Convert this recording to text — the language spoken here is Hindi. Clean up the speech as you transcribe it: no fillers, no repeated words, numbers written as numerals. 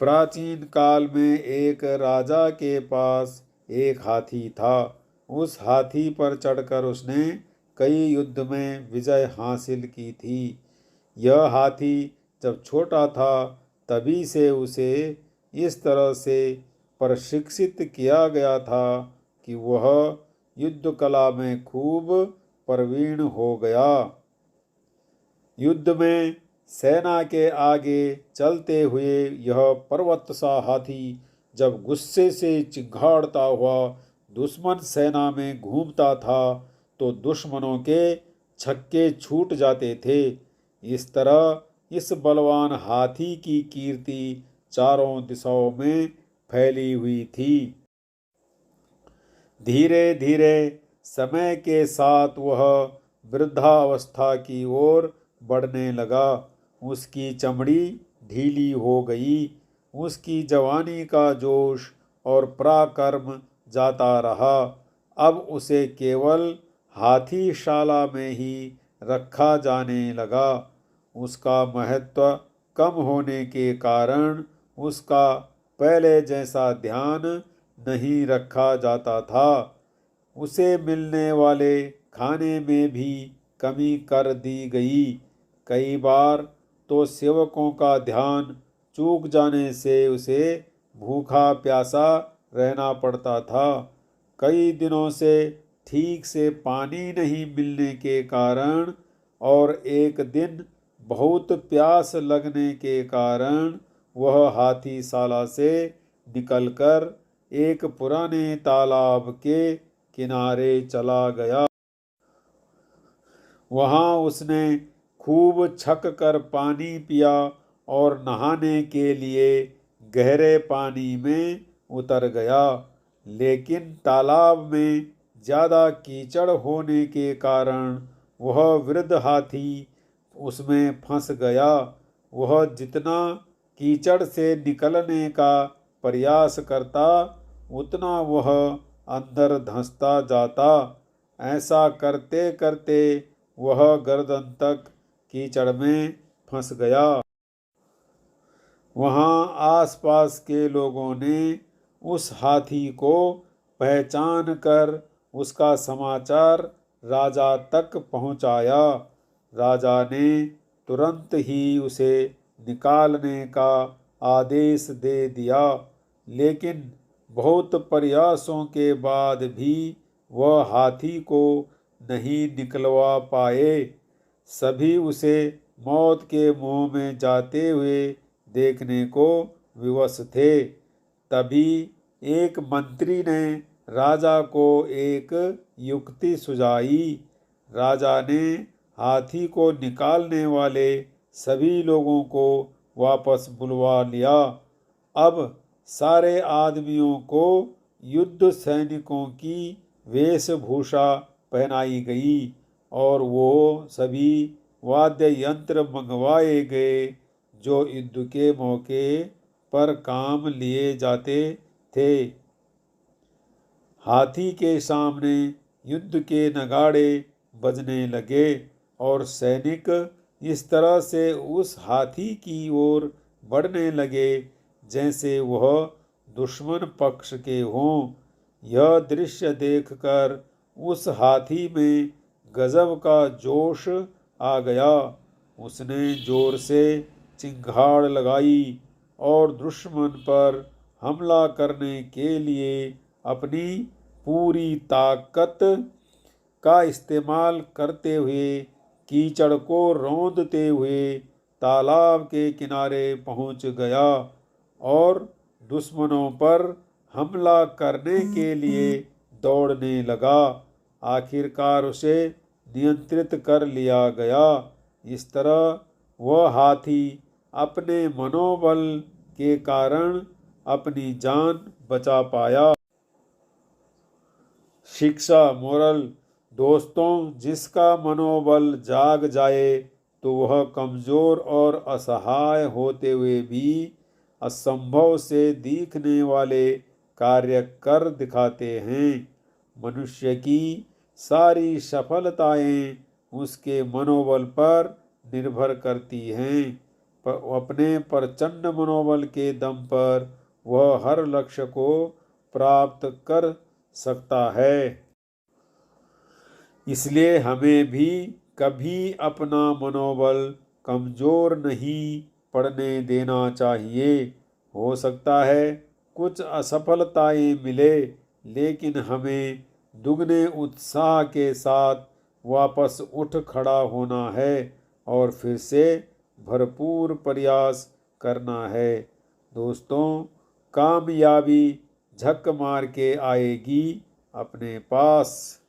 प्राचीन काल में एक राजा के पास एक हाथी था। उस हाथी पर चढ़कर उसने कई युद्ध में विजय हासिल की थी। यह हाथी जब छोटा था तभी से उसे इस तरह से प्रशिक्षित किया गया था कि वह युद्ध कला में खूब प्रवीण हो गया। युद्ध में सेना के आगे चलते हुए यह पर्वत सा हाथी जब गुस्से से चिंघाड़ता हुआ दुश्मन सेना में घूमता था तो दुश्मनों के छक्के छूट जाते थे। इस तरह इस बलवान हाथी की कीर्ति चारों दिशाओं में फैली हुई थी। धीरे धीरे समय के साथ वह वृद्धावस्था की ओर बढ़ने लगा। उसकी चमड़ी ढीली हो गई। उसकी जवानी का जोश और पराक्रम जाता रहा। अब उसे केवल हाथीशाला में ही रखा जाने लगा। उसका महत्व कम होने के कारण उसका पहले जैसा ध्यान नहीं रखा जाता था। उसे मिलने वाले खाने में भी कमी कर दी गई। कई बार तो सेवकों का ध्यान चूक जाने से उसे भूखा प्यासा रहना पड़ता था। कई दिनों से ठीक से पानी नहीं मिलने के कारण और एक दिन बहुत प्यास लगने के कारण वह हाथीशाला से निकलकर एक पुराने तालाब के किनारे चला गया। वहाँ उसने खूब छक कर पानी पिया और नहाने के लिए गहरे पानी में उतर गया। लेकिन तालाब में ज़्यादा कीचड़ होने के कारण वह वृद्ध हाथी उसमें फंस गया। वह जितना कीचड़ से निकलने का प्रयास करता उतना वह अंदर धंसता जाता। ऐसा करते करते वह गर्दन तक कीचड़ में फंस गया। वहाँ आसपास के लोगों ने उस हाथी को पहचान कर उसका समाचार राजा तक पहुँचाया। राजा ने तुरंत ही उसे निकालने का आदेश दे दिया। लेकिन बहुत प्रयासों के बाद भी वह हाथी को नहीं निकलवा पाए। सभी उसे मौत के मुंह में जाते हुए देखने को विवश थे। तभी एक मंत्री ने राजा को एक युक्ति सुझाई। राजा ने हाथी को निकालने वाले सभी लोगों को वापस बुलवा लिया। अब सारे आदमियों को युद्ध सैनिकों की वेशभूषा पहनाई गई और वो सभी वाद्य यंत्र मंगवाए गए जो युद्ध के मौके पर काम लिए जाते थे। हाथी के सामने युद्ध के नगाड़े बजने लगे और सैनिक इस तरह से उस हाथी की ओर बढ़ने लगे जैसे वह दुश्मन पक्ष के हों। यह दृश्य देखकर उस हाथी में गजब का जोश आ गया। उसने जोर से चिंगाड़ लगाई और दुश्मन पर हमला करने के लिए अपनी पूरी ताकत का इस्तेमाल करते हुए कीचड़ को रौंदते हुए तालाब के किनारे पहुंच गया और दुश्मनों पर हमला करने के लिए दौड़ने लगा। आखिरकार उसे नियंत्रित कर लिया गया। इस तरह वह हाथी अपने मनोबल के कारण अपनी जान बचा पाया। शिक्षा मोरल दोस्तों, जिसका मनोबल जाग जाए तो वह कमजोर और असहाय होते हुए भी असंभव से दिखने वाले कार्य कर दिखाते हैं। मनुष्य की सारी सफलताएं उसके मनोबल पर निर्भर करती हैं। अपने प्रचंड मनोबल के दम पर वह हर लक्ष्य को प्राप्त कर सकता है। इसलिए हमें भी कभी अपना मनोबल कमजोर नहीं पड़ने देना चाहिए। हो सकता है कुछ असफलताएं मिले, लेकिन हमें दुगने उत्साह के साथ वापस उठ खड़ा होना है और फिर से भरपूर प्रयास करना है। दोस्तों, कामयाबी झक मार के आएगी अपने पास।